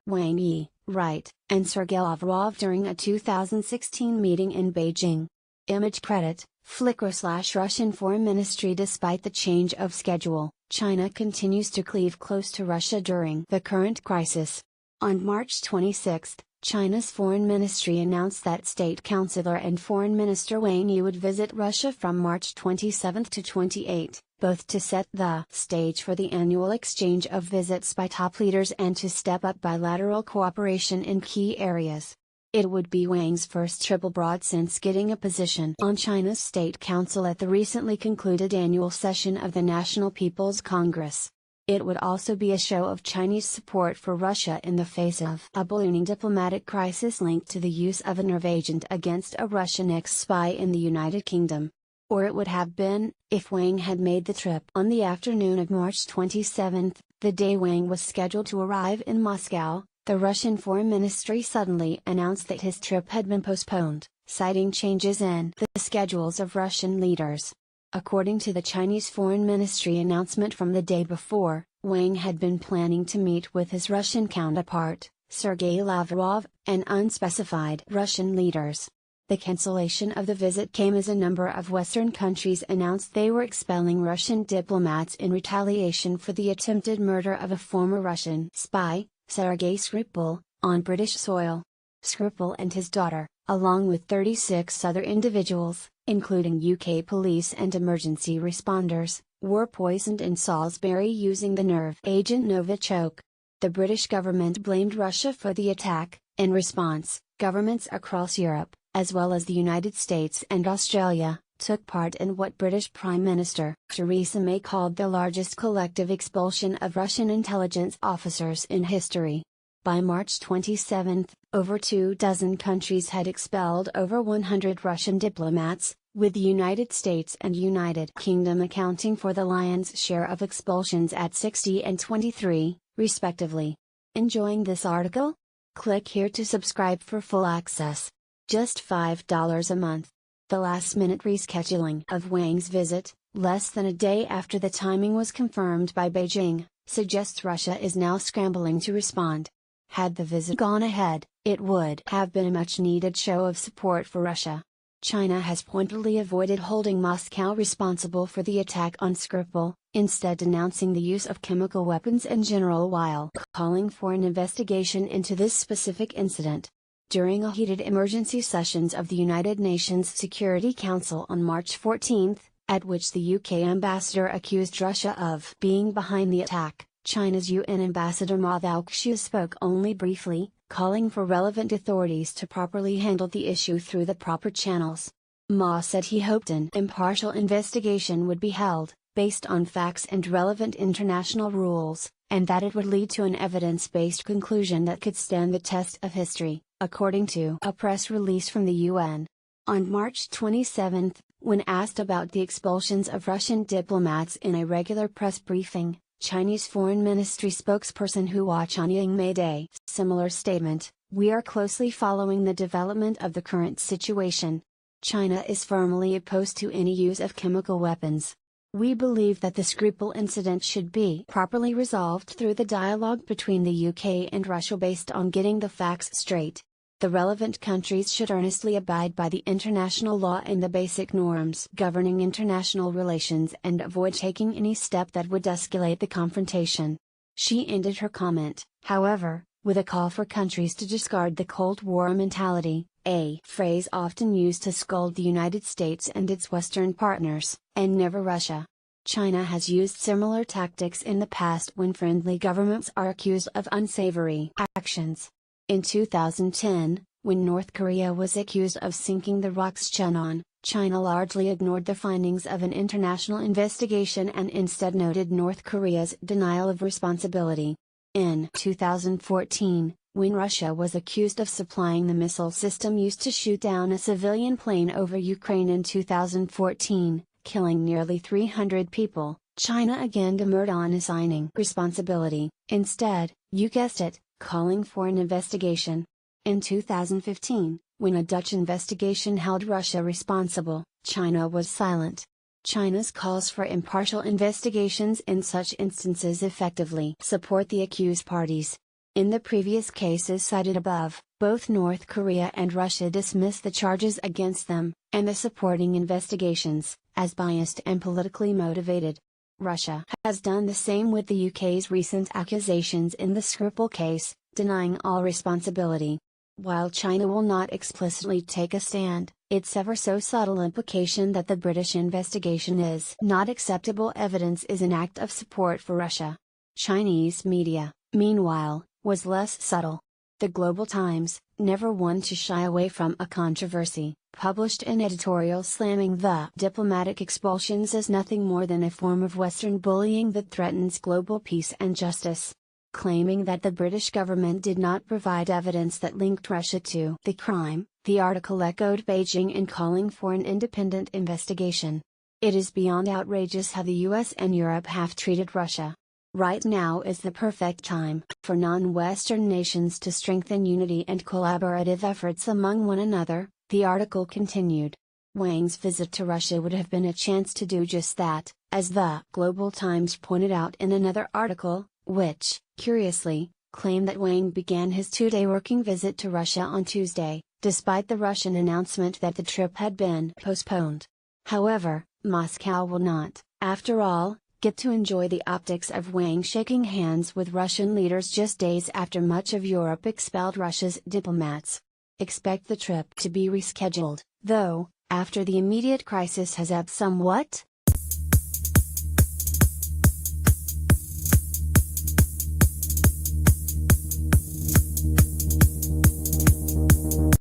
Wang Yi, right, and Sergey Lavrov during a 2016 meeting in Beijing. Image credit, Flickr/Russian Foreign Ministry. Despite the change of schedule, China continues to cleave close to Russia during the current crisis. On March 26, China's Foreign Ministry announced that State Councilor and Foreign Minister Wang Yi would visit Russia from March 27 to 28, both to set the stage for the annual exchange of visits by top leaders and to step up bilateral cooperation in key areas. It would be Wang's first trip abroad since getting a position on China's State Council at the recently concluded annual session of the National People's Congress. It would also be a show of Chinese support for Russia in the face of a ballooning diplomatic crisis linked to the use of a nerve agent against a Russian ex-spy in the United Kingdom. Or it would have been, if Wang had made the trip on the afternoon of March 27, the day Wang was scheduled to arrive in Moscow. The Russian Foreign Ministry suddenly announced that his trip had been postponed, citing changes in the schedules of Russian leaders. According to the Chinese Foreign Ministry announcement from the day before, Wang had been planning to meet with his Russian counterpart, Sergey Lavrov, and unspecified Russian leaders. The cancellation of the visit came as a number of Western countries announced they were expelling Russian diplomats in retaliation for the attempted murder of a former Russian spy, Sergei Skripal, on British soil. Skripal and his daughter, along with 36 other individuals, including UK police and emergency responders, were poisoned in Salisbury using the nerve agent Novichok. The British government blamed Russia for the attack. In response, governments across Europe, as well as the United States and Australia, took part in what British Prime Minister Theresa May called the largest collective expulsion of Russian intelligence officers in history. By March 27, over 24 countries had expelled over 100 Russian diplomats, with the United States and United Kingdom accounting for the lion's share of expulsions at 60 and 23, respectively. Enjoying this article? Click here to subscribe for full access. Just $5 a month. The last-minute rescheduling of Wang's visit, less than a day after the timing was confirmed by Beijing, suggests Russia is now scrambling to respond. Had the visit gone ahead, it would have been a much-needed show of support for Russia. China has pointedly avoided holding Moscow responsible for the attack on Skripal, instead denouncing the use of chemical weapons in general while calling for an investigation into this specific incident. During a heated emergency sessions of the United Nations Security Council on March 14, at which the UK ambassador accused Russia of being behind the attack, China's UN ambassador Ma Xiu spoke only briefly, calling for relevant authorities to properly handle the issue through the proper channels. Ma said he hoped an impartial investigation would be held, based on facts and relevant international rules, and that it would lead to an evidence-based conclusion that could stand the test of history, according to a press release from the UN. On March 27, when asked about the expulsions of Russian diplomats in a regular press briefing, Chinese Foreign Ministry spokesperson Hua Chunying made a similar statement: "We are closely following the development of the current situation. China is firmly opposed to any use of chemical weapons. We believe that the Skripal incident should be properly resolved through the dialogue between the UK and Russia based on getting the facts straight. The relevant countries should earnestly abide by the international law and the basic norms governing international relations and avoid taking any step that would escalate the confrontation." She ended her comment, however, with a call for countries to discard the Cold War mentality, a phrase often used to scold the United States and its Western partners, and never Russia. China has used similar tactics in the past when friendly governments are accused of unsavory actions. In 2010, when North Korea was accused of sinking the rocks Cheonan, China largely ignored the findings of an international investigation and instead noted North Korea's denial of responsibility. In 2014, when Russia was accused of supplying the missile system used to shoot down a civilian plane over Ukraine in 2014, killing nearly 300 people, China again demurred on assigning responsibility, instead, you guessed it, calling for an investigation. In 2015, when a Dutch investigation held Russia responsible, China was silent. China's calls for impartial investigations in such instances effectively support the accused parties. In the previous cases cited above, both North Korea and Russia dismissed the charges against them, and the supporting investigations, as biased and politically motivated. Russia has done the same with the UK's recent accusations in the Skripal case, denying all responsibility. While China will not explicitly take a stand, its ever so subtle implication that the British investigation is not acceptable evidence is an act of support for Russia. Chinese media, meanwhile, was less subtle. The Global Times, never one to shy away from a controversy, published an editorial slamming the diplomatic expulsions as nothing more than a form of Western bullying that threatens global peace and justice. Claiming that the British government did not provide evidence that linked Russia to the crime, the article echoed Beijing in calling for an independent investigation. It is beyond outrageous how the US and Europe have treated Russia. Right now is the perfect time for non-Western nations to strengthen unity and collaborative efforts among one another, the article continued. Wang's visit to Russia would have been a chance to do just that, as the Global Times pointed out in another article, which, curiously, claimed that Wang began his two-day working visit to Russia on Tuesday, despite the Russian announcement that the trip had been postponed. However, Moscow will not, after all, get to enjoy the optics of Wang shaking hands with Russian leaders just days after much of Europe expelled Russia's diplomats. Expect the trip to be rescheduled, though, after the immediate crisis has ebbed somewhat,